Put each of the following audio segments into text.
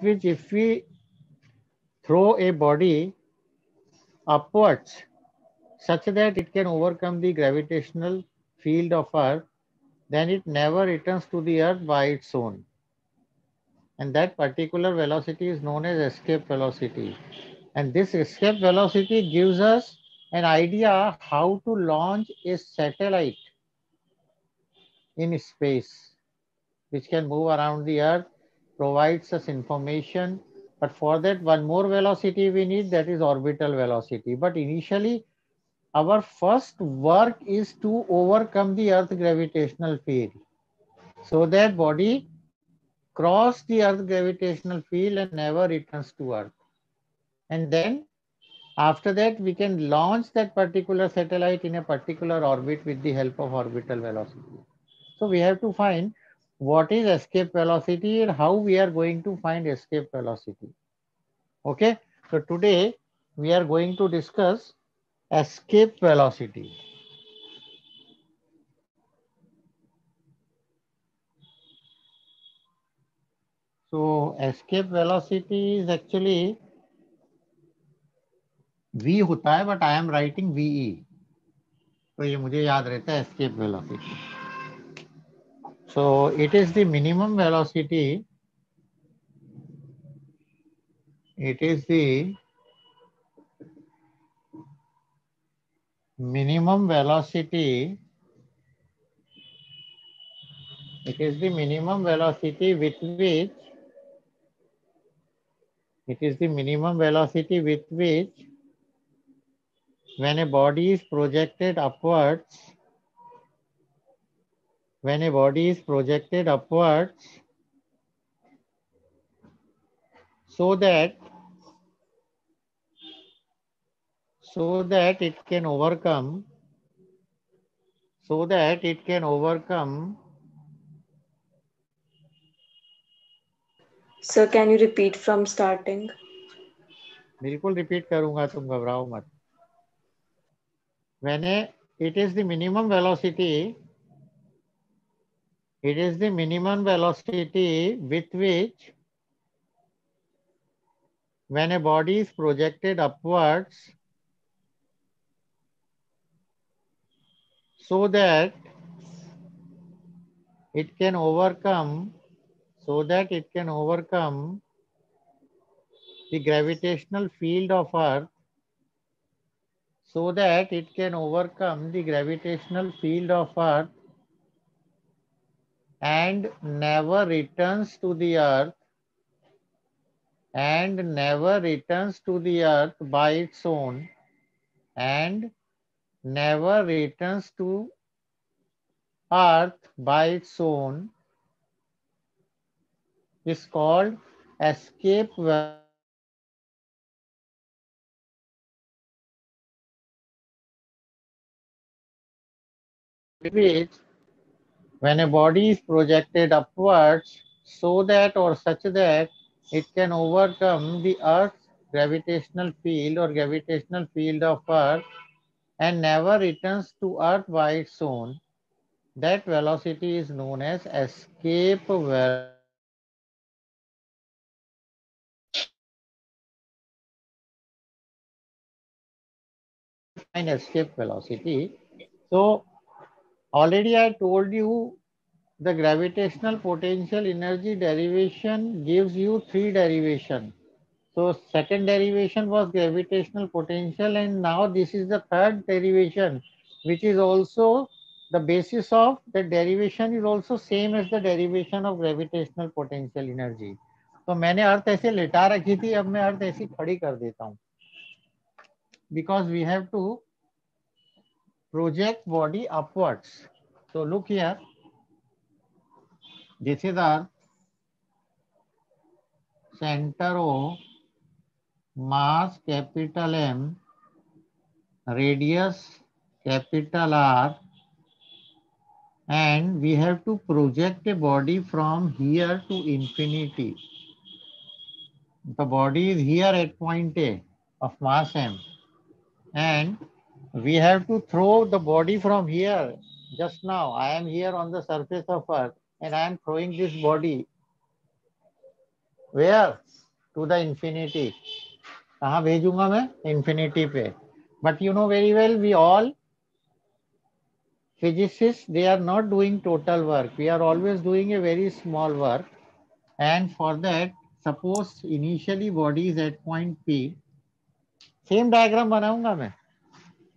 which if we throw a body upwards such that it can overcome the gravitational field of Earth, then it never returns to the Earth by its own. And that particular velocity is known as escape velocity. And this escape velocity gives us an idea how to launch a satellite in space, which can move around the Earth, provides us information. But for that, one more velocity we need, that is orbital velocity. But initially, our first work is to overcome the Earth gravitational field so that body cross the Earth gravitational field and never returns to Earth. And then after that, we can launch that particular satellite in a particular orbit with the help of orbital velocity. So we have to find what is escape velocity and how we are going to find escape velocity. Okay, so today we are going to discuss escape velocity. So escape velocity is actually V होता है, but I am writing VE. तो ये मुझे याद रहता है escape velocity. So it is the minimum velocity. It is the minimum velocity. It is the minimum velocity with which when a body is projected upwards, so that it can overcome Sir, can you repeat from starting? बिल्कुल repeat करूंगा, तुम घबराओ मत. When it is the minimum velocity, with which when a body is projected upwards so that it can overcome the gravitational field of Earth, and never returns to the Earth by its own, and never returns to Earth by its own, is called escape which when a body is projected upwards so that or such that it can overcome the Earth's gravitational field or gravitational field of Earth and never returns to Earth by its own, that velocity is known as escape find escape velocity. So already I told you the gravitational potential energy derivation gives you three derivations. So second derivation was gravitational potential, and now this is the third derivation, which is also the basis of the derivation is also same as the derivation of gravitational potential energy. तो मैंने अर्थ ऐसे लिटा रखी थी, अब मैं अर्थ ऐसी खड़ी कर देता हूँ, because we have to project body upwards. So look here, this is our center O, mass capital M, radius capital R, and we have to project a body from here to infinity. The body is here at point A of mass M, and we have to throw the body from here. Just now I am here on the surface of Earth and I am throwing this body where to the infinity, कहाँ भेजूंगा मैं? Infinity पे. But you know very well we all physicists, they are not doing total work, we are always doing a very small work. And for that, suppose initially body is at point P, same diagram बनाऊंगा मैं,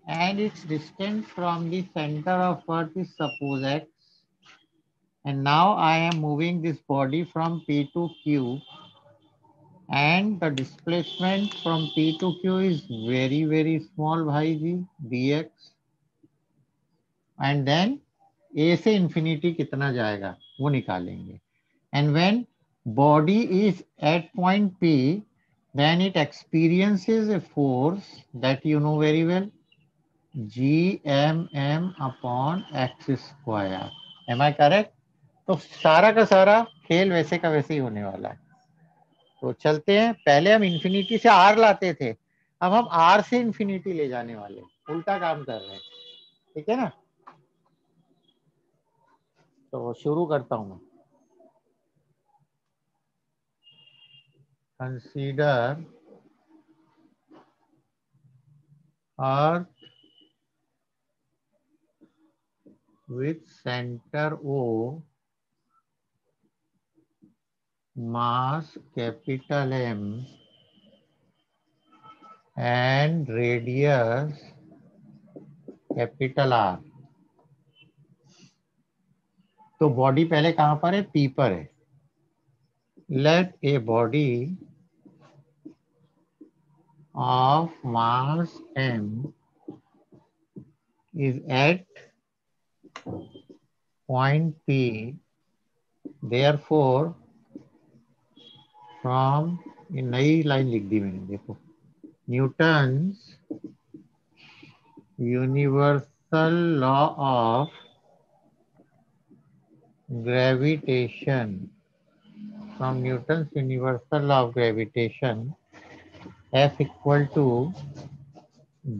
and its distance from the center of earth is suppose x, and now I am moving this body from P to Q, and the displacement from P to Q is very very small भाई जी, dx. And then A से infinity कितना जाएगा वो निकालेंगे. And when body is at point P, then it experiences a force that you know very well, gmm upon x square. Am I correct? तो सारा का सारा खेल वैसे का वैसे ही होने वाला है. तो चलते हैं, पहले हम इंफिनिटी से आर लाते थे, अब हम आर से इंफिनिटी ले जाने वाले, उल्टा काम कर रहे हैं. ठीक है ना? तो शुरू करता हूं मैं. Consider Earth with center O, mass capital M, and radius capital R. तो बॉडी पहले कहां पर है? P पर है. Let a body of mass M is at point P, therefore from, ये नई लाइन लिख दी मैंने, देखो, Newton's universal law of gravitation, from Newton's universal law of gravitation, F equal to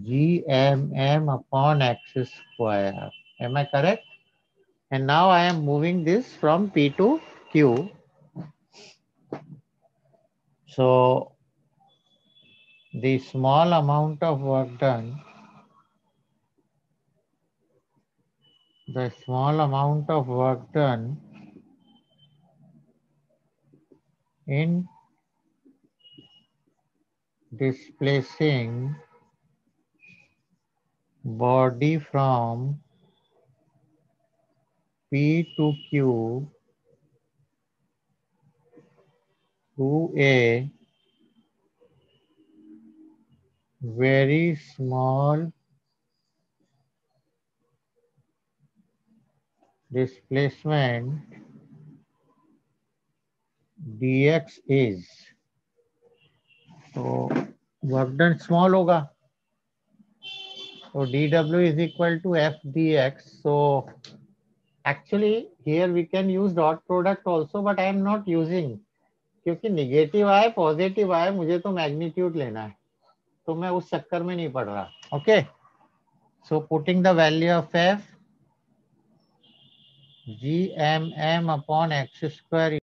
gmm upon x square. Am I correct? And now I am moving this from P to Q. So the small amount of work done, in displacing body from P to Q to a very small displacement dx is, तो work done small होगा, तो dw is equal to f dx. So actually here we can use dot product also, but I am not using, क्योंकि negative आए positive आए मुझे तो magnitude लेना है, तो मैं उस चक्कर में नहीं पड़ रहा. Okay, so putting the value of f, gmm upon x square